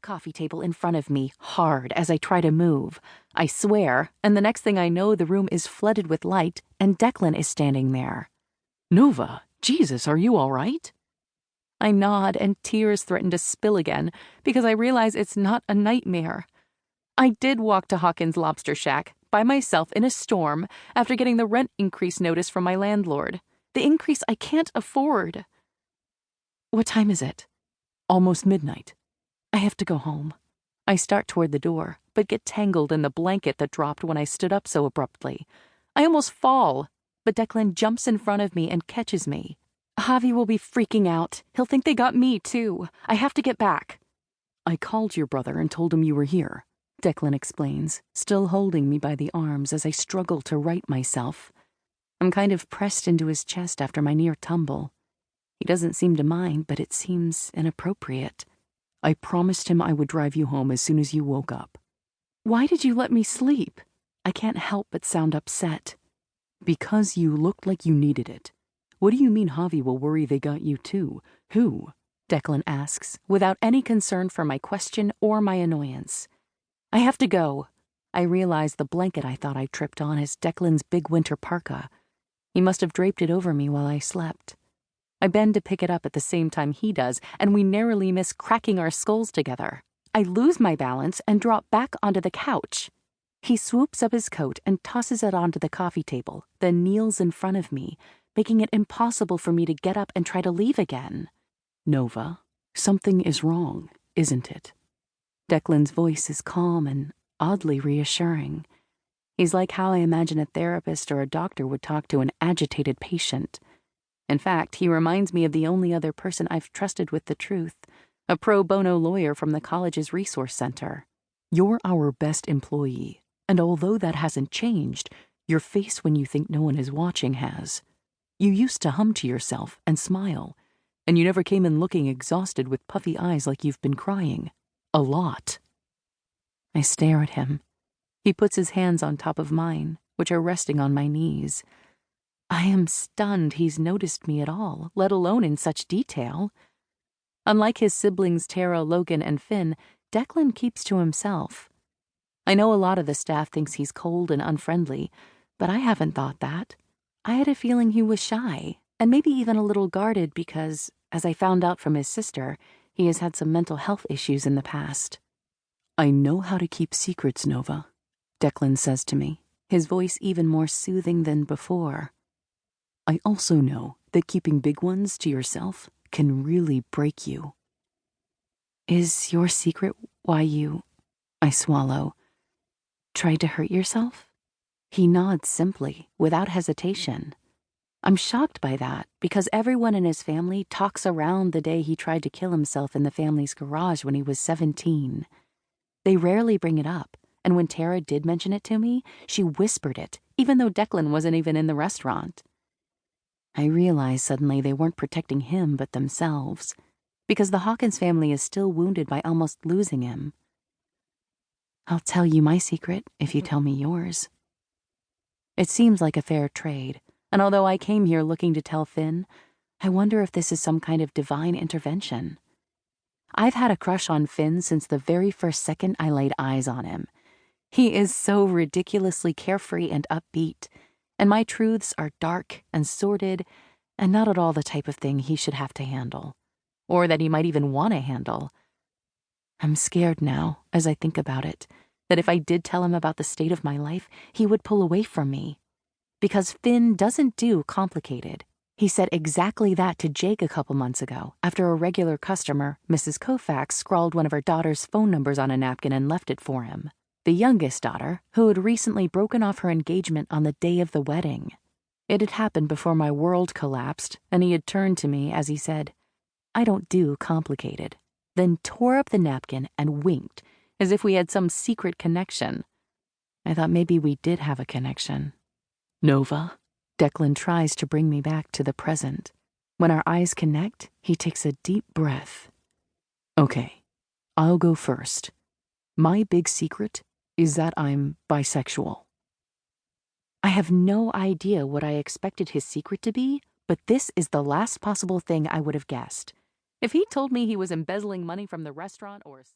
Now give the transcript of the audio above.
coffee table in front of me hard as I try to move. I swear, and the next thing I know, the room is flooded with light, and Declan is standing there. Nova, Jesus, are you all right? I nod, and tears threaten to spill again because I realize it's not a nightmare. I did walk to Hawkins Lobster Shack by myself in a storm after getting the rent increase notice from my landlord. The increase I can't afford. What time is it? Almost midnight. I have to go home. I start toward the door, but get tangled in the blanket that dropped when I stood up so abruptly. I almost fall, but Declan jumps in front of me and catches me. Javi will be freaking out. He'll think they got me, too. I have to get back. I called your brother and told him you were here, Declan explains, still holding me by the arms as I struggle to right myself. I'm kind of pressed into his chest after my near tumble. He doesn't seem to mind, but it seems inappropriate. I promised him I would drive you home as soon as you woke up. Why did you let me sleep? I can't help but sound upset. Because you looked like you needed it. What do you mean Javi will worry they got you too? Who? Declan asks, without any concern for my question or my annoyance. I have to go. I realize the blanket I thought I tripped on is Declan's big winter parka. He must have draped it over me while I slept. I bend to pick it up at the same time he does, and we narrowly miss cracking our skulls together. I lose my balance and drop back onto the couch. He swoops up his coat and tosses it onto the coffee table, then kneels in front of me, making it impossible for me to get up and try to leave again. Nova, something is wrong, isn't it? Declan's voice is calm and oddly reassuring. He's like how I imagine a therapist or a doctor would talk to an agitated patient. In fact, he reminds me of the only other person I've trusted with the truth, a pro bono lawyer from the college's resource center. You're our best employee, and although that hasn't changed, your face when you think no one is watching has. You used to hum to yourself and smile, and you never came in looking exhausted with puffy eyes like you've been crying. A lot. I stare at him. He puts his hands on top of mine, which are resting on my knees. I am stunned he's noticed me at all, let alone in such detail. Unlike his siblings Tara, Logan, and Finn, Declan keeps to himself. I know a lot of the staff thinks he's cold and unfriendly, but I haven't thought that. I had a feeling he was shy, and maybe even a little guarded because, as I found out from his sister, he has had some mental health issues in the past. I know how to keep secrets, Nova, Declan says to me, his voice even more soothing than before. I also know that keeping big ones to yourself can really break you. Is your secret why you, I swallow, tried to hurt yourself? He nods simply, without hesitation. I'm shocked by that, because everyone in his family talks around the day he tried to kill himself in the family's garage when he was 17. They rarely bring it up, and when Tara did mention it to me, she whispered it, even though Declan wasn't even in the restaurant. I realize suddenly they weren't protecting him but themselves, because the Hawkins family is still wounded by almost losing him. I'll tell you my secret if you tell me yours. It seems like a fair trade, and although I came here looking to tell Finn, I wonder if this is some kind of divine intervention. I've had a crush on Finn since the very first second I laid eyes on him. He is so ridiculously carefree and upbeat, and my truths are dark and sordid and not at all the type of thing he should have to handle, or that he might even want to handle. I'm scared now, as I think about it, that if I did tell him about the state of my life, he would pull away from me. Because Finn doesn't do complicated. He said exactly that to Jake a couple months ago, after a regular customer, Mrs. Koufax, scrawled one of her daughter's phone numbers on a napkin and left it for him. The youngest daughter, who had recently broken off her engagement on the day of the wedding. It had happened before my world collapsed, and he had turned to me as he said, "I don't do complicated," then tore up the napkin and winked, as if we had some secret connection. I thought maybe we did have a connection. Nova, Declan tries to bring me back to the present. When our eyes connect, he takes a deep breath. Okay, I'll go first. My big secret is that I'm bisexual. I have no idea what I expected his secret to be, but this is the last possible thing I would have guessed. If he told me he was embezzling money from the restaurant or